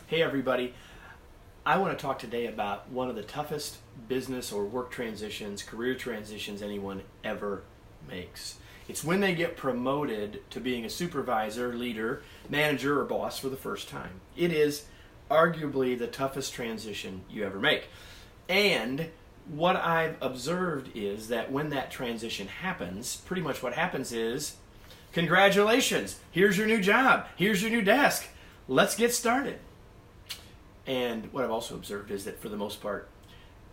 Hey everybody, I want to talk today about one of the toughest business or work transitions, career transitions anyone ever makes. It's when they get promoted to being a supervisor, leader, manager, or boss for the first time. It is arguably the toughest transition you ever make. And what I've observed is that when that transition happens, pretty much what happens is, congratulations, here's your new job, here's your new desk, let's get started. And what I've also observed is that for the most part,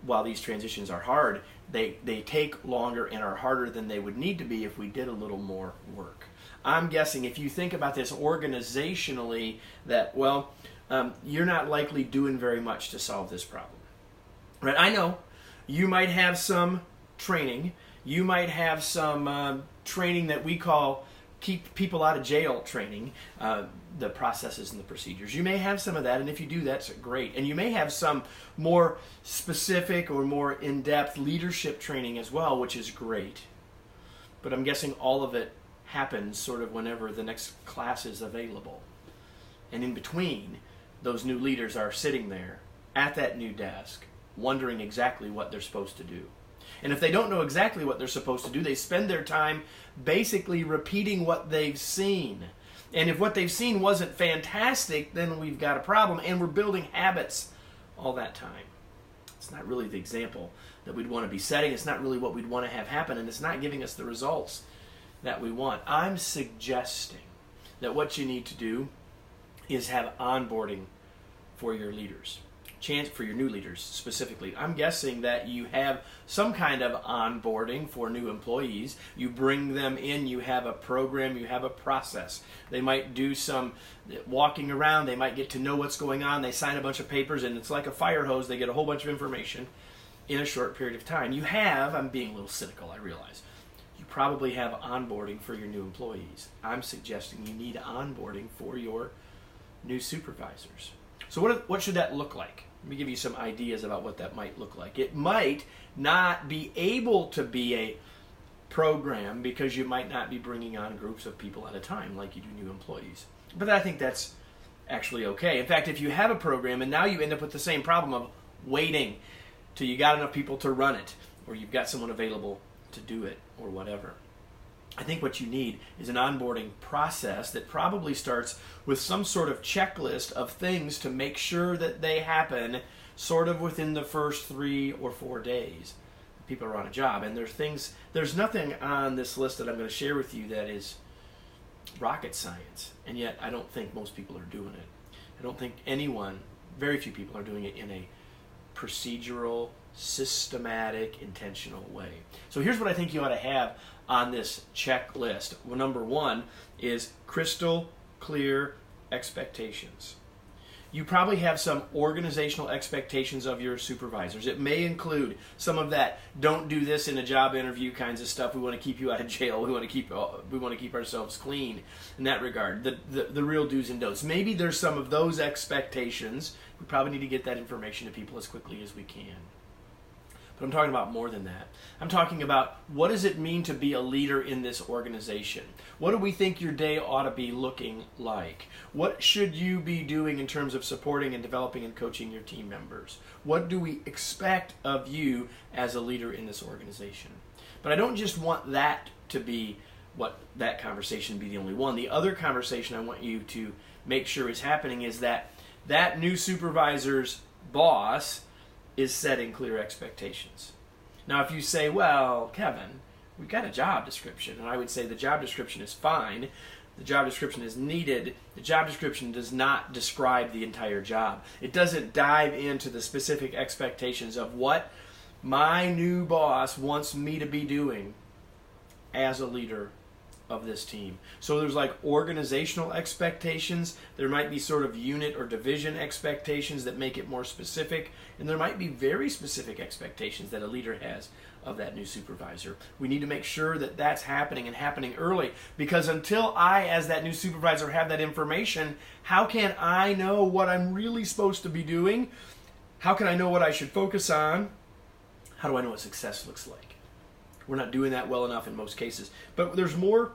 while these transitions are hard, they take longer and are harder than they would need to be if we did a little more work. I'm guessing if you think about this organizationally, that, you're not likely doing very much to solve this problem. Right? I know you might have some training. You might have some training that we call keep people out of jail training, the processes and the procedures. You may have some of that, and if you do, that's great. And you may have some more specific or more in-depth leadership training as well, which is great. But I'm guessing all of it happens sort of whenever the next class is available. And in between, those new leaders are sitting there at that new desk, wondering exactly what they're supposed to do. And if they don't know exactly what they're supposed to do, they spend their time basically repeating what they've seen. And if what they've seen wasn't fantastic, then we've got a problem, and we're building habits all that time. It's not really the example that we'd want to be setting. It's not really what we'd want to have happen, and it's not giving us the results that we want. I'm suggesting that what you need to do is have onboarding for your leaders. For your new leaders specifically. I'm guessing that you have some kind of onboarding for new employees. You bring them in, you have a program, you have a process. They might do some walking around, they might get to know what's going on, they sign a bunch of papers, and it's like a fire hose, they get a whole bunch of information in a short period of time. I'm being a little cynical, I realize. You probably have onboarding for your new employees. I'm suggesting you need onboarding for your new supervisors. So what should that look like? Let me give you some ideas about what that might look like. It might not be able to be a program because you might not be bringing on groups of people at a time like you do new employees. But I think that's actually okay. In fact, if you have a program and now you end up with the same problem of waiting till you got enough people to run it, or you've got someone available to do it, or whatever. I think what you need is an onboarding process that probably starts with some sort of checklist of things to make sure that they happen sort of within the first 3 or 4 days. People are on a job, and there's nothing on this list that I'm going to share with you that is rocket science, and yet I don't think most people are doing it. I don't think very few people are doing it in a procedural, systematic, intentional way. So here's what I think you ought to have on this checklist. Well, number 1 is crystal clear expectations. You probably have some organizational expectations of your supervisors. It may include some of that don't do this in a job interview kinds of stuff. We want to keep you out of jail. We want to keep ourselves clean in that regard. The real do's and don'ts. Maybe there's some of those expectations. We probably need to get that information to people as quickly as we can. But I'm talking about more than that. I'm talking about what does it mean to be a leader in this organization? What do we think your day ought to be looking like? What should you be doing in terms of supporting and developing and coaching your team members? What do we expect of you as a leader in this organization? But I don't just want that to be that conversation be the only one. The other conversation I want you to make sure is happening is that new supervisor's boss is setting clear expectations. Now, if you say, well, Kevin, we've got a job description, and I would say the job description is fine, the job description is needed, the job description does not describe the entire job. It doesn't dive into the specific expectations of what my new boss wants me to be doing as a leader of this team. So there's like organizational expectations, there might be sort of unit or division expectations that make it more specific, and there might be very specific expectations that a leader has of that new supervisor. We need to make sure that that's happening and happening early, because until I, as that new supervisor, have that information, how can I know what I'm really supposed to be doing? How can I know what I should focus on? How do I know what success looks like? We're not doing that well enough in most cases. But there's more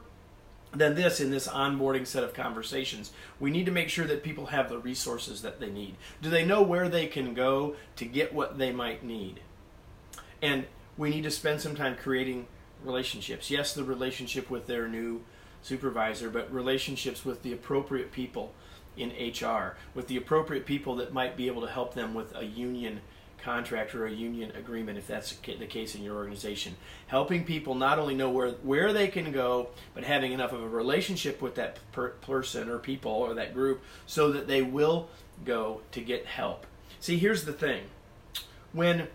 than this in this onboarding set of conversations. We need to make sure that people have the resources that they need. Do they know where they can go to get what they might need? And we need to spend some time creating relationships. Yes, the relationship with their new supervisor, but relationships with the appropriate people in HR, with the appropriate people that might be able to help them with a union contract or a union agreement, if that's the case in your organization. Helping people not only know where they can go, but having enough of a relationship with that person or people or that group so that they will go to get help. See, here's the thing. When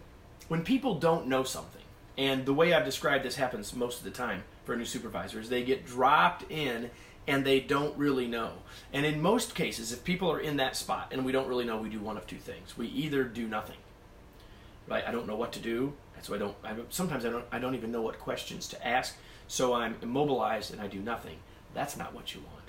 people don't know something, and the way I've described this happens most of the time for new supervisors, they get dropped in and they don't really know. And in most cases, if people are in that spot and we don't really know, we do one of two things. We either do nothing. Right? I don't know what to do. That's why sometimes I don't even know what questions to ask. So I'm immobilized and I do nothing. That's not what you want.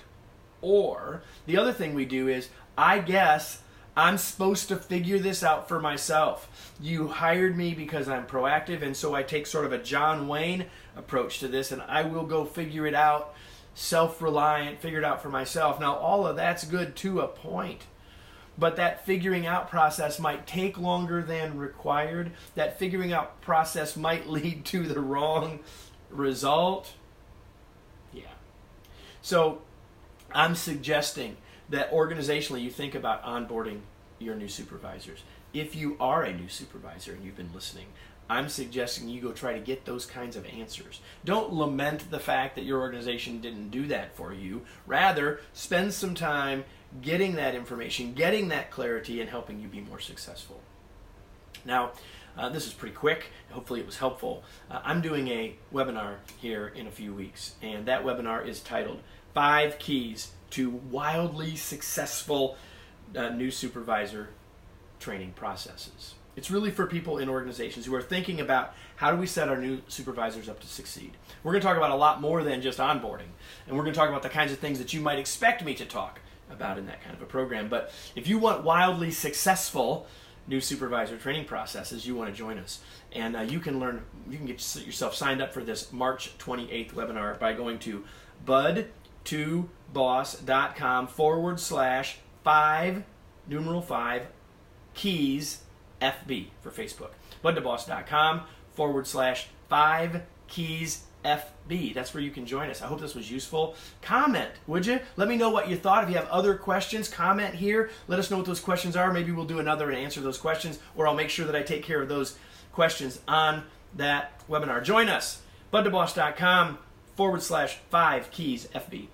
Or the other thing we do is, I guess I'm supposed to figure this out for myself. You hired me because I'm proactive, and so I take sort of a John Wayne approach to this, and I will go figure it out, self-reliant, figure it out for myself. Now, all of that's good to a point. But that figuring out process might take longer than required. That figuring out process might lead to the wrong result. Yeah. So I'm suggesting that organizationally you think about onboarding your new supervisors. If you are a new supervisor and you've been listening, I'm suggesting you go try to get those kinds of answers. Don't lament the fact that your organization didn't do that for you. Rather, spend some time getting that information, getting that clarity, and helping you be more successful. Now, this is pretty quick. Hopefully it was helpful. I'm doing a webinar here in a few weeks, and that webinar is titled 5 Keys to Wildly Successful New Supervisor Training Processes. It's really for people in organizations who are thinking about how do we set our new supervisors up to succeed. We're going to talk about a lot more than just onboarding, and we're going to talk about the kinds of things that you might expect me to talk about in that kind of a program. But if you want wildly successful new supervisor training processes, you want to join us. And you can get yourself signed up for this March 28th webinar by going to bud2boss.com/5 keys FB for Facebook. bud2boss.com/5 keys FB. That's where you can join us. I hope this was useful. Comment, would you? Let me know what you thought. If you have other questions, comment here. Let us know what those questions are. Maybe we'll do another and answer those questions, or I'll make sure that I take care of those questions on that webinar. Join us, bud2boss.com/5 keys FB.